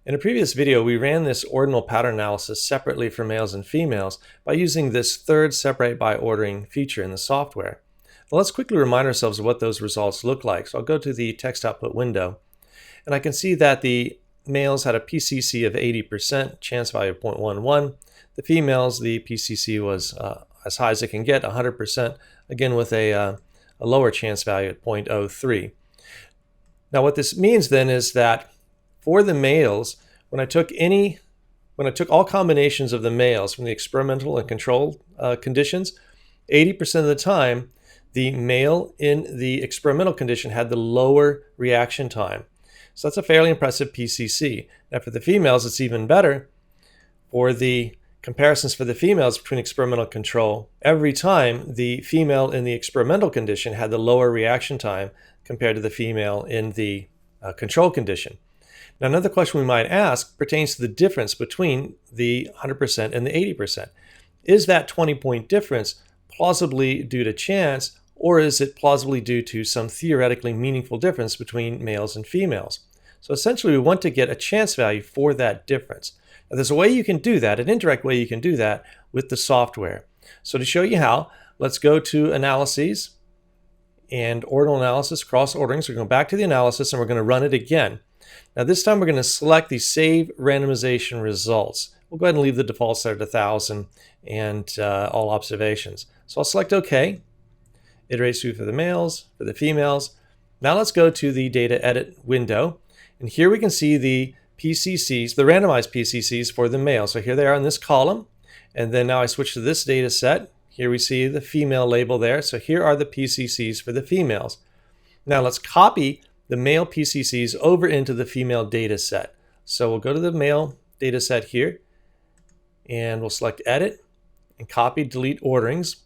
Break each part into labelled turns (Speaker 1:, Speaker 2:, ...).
Speaker 1: In a previous video, we ran this ordinal pattern analysis separately for males and females by using this third separate by ordering feature in the software. Now let's quickly remind ourselves of what those results look like. So I'll go to the text output window, and I can see that the males had a PCC of 80%, chance value of 0.11. The females, the PCC was as high as it can get, 100%, again with a lower chance value at 0.03. Now what this means then is that for the males, when I took all combinations of the males from the experimental and control conditions, 80% of the time, the male in the experimental condition had the lower reaction time. So that's a fairly impressive PCC. Now for the females, it's even better. For the comparisons for the females between experimental control, every time the female in the experimental condition had the lower reaction time compared to the female in the control condition. Now, another question we might ask pertains to the difference between the 100% and the 80%. Is that 20-point difference plausibly due to chance, or is it plausibly due to some theoretically meaningful difference between males and females? So essentially, we want to get a chance value for that difference. Now, there's a way you can do that, an indirect way you can do that with the software. So to show you how, let's go to Analyses and Ordinal Analysis, Crossed Orderings. We're going back to the analysis, and we're going to run it again. Now this time we're going to select the Save Randomization Results. We'll go ahead and leave the default set at 1,000 and all observations. So I'll select OK. Iterate through for the males, for the females. Now let's go to the Data Edit window. And here we can see the PCCs, the randomized PCCs for the male. So here they are in this column. And then now I switch to this data set. Here we see the female label there. So here are the PCCs for the females. Now let's copy the male PCCs over into the female data set. So we'll go to the male data set here, and we'll select Edit and Copy, Delete Orderings.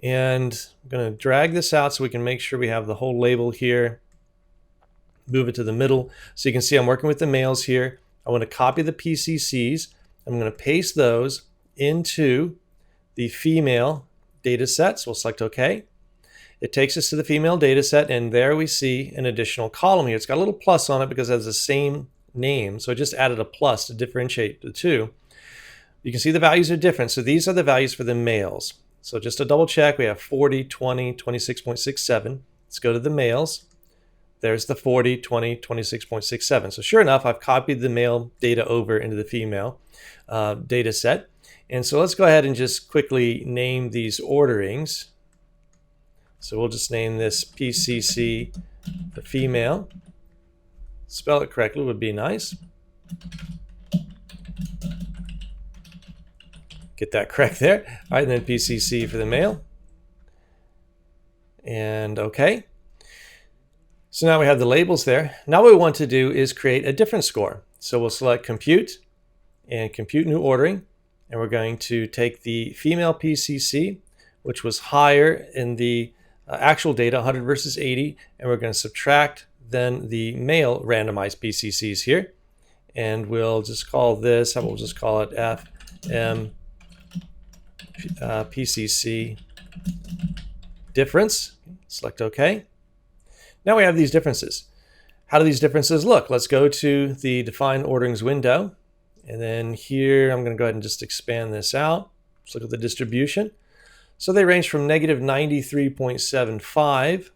Speaker 1: And I'm going to drag this out so we can make sure we have the whole label here. Move it to the middle. So you can see I'm working with the males here. I want to copy the PCCs. I'm going to paste those into the female data set. So we'll select OK. It takes us to the female data set, and there we see an additional column here. It's got a little plus on it because it has the same name, so I just added a plus to differentiate the two. You can see the values are different, so these are the values for the males. So just to double check, we have 40, 20, 26.67. Let's go to the males. There's the 40, 20, 26.67. So sure enough, I've copied the male data over into the female data set. And so let's go ahead and just quickly name these orderings. So we'll just name this PCC for female. Spell it correctly would be nice. Get that correct there. All right, and then PCC for the male. And OK. So now we have the labels there. Now what we want to do is create a different score. So we'll select Compute and Compute New Ordering. And we're going to take the female PCC, which was higher in the actual data, 100 versus 80, and we're going to subtract then the male randomized PCCs here, and we'll just call this, we'll just call it FM PCC difference. Select OK. Now we have these differences. How do these differences look? Let's go to the Define Orderings window, and then here I'm going to go ahead and just expand this out. Let's look at the distribution. So they range from negative 93.75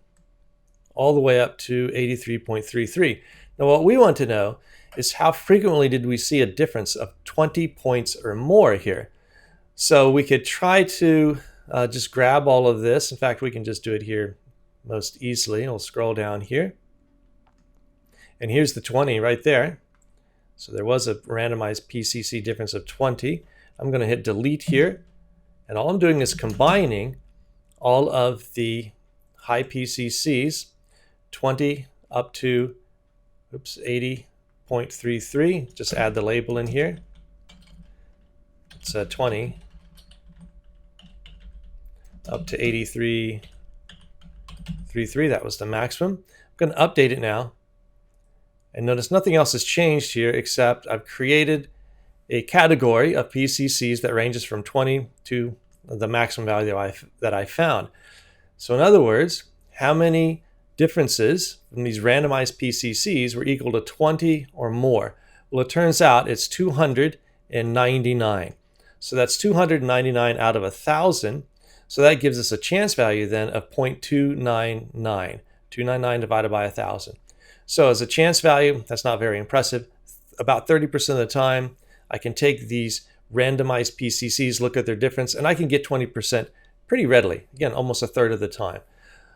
Speaker 1: all the way up to 83.33. Now what we want to know is how frequently did we see a difference of 20 points or more here. So we could try to just grab all of this. In fact, we can just do it here most easily. We'll scroll down here. And here's the 20 right there. So there was a randomized PCC difference of 20. I'm going to hit delete here. And all I'm doing is combining all of the high PCCs, 20 up to 80.33. Just add the label in here. It's 20 up to 83.33. That was the maximum. I'm going to update it now. And notice nothing else has changed here except I've created a category of PCCs that ranges from 20 to the maximum value that I found. So in other words, how many differences from these randomized PCCs were equal to 20 or more? Well, it turns out it's 299. So that's 299 out of 1,000. So that gives us a chance value then of 0.299. 299 divided by 1,000. So as a chance value, that's not very impressive. About 30% of the time, I can take these randomized PCCs, look at their difference, and I can get 20% pretty readily. Again, almost a third of the time.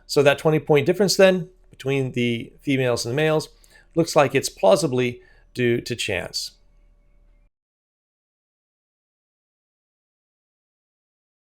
Speaker 1: So that 20-point difference then between the females and the males looks like it's plausibly due to chance.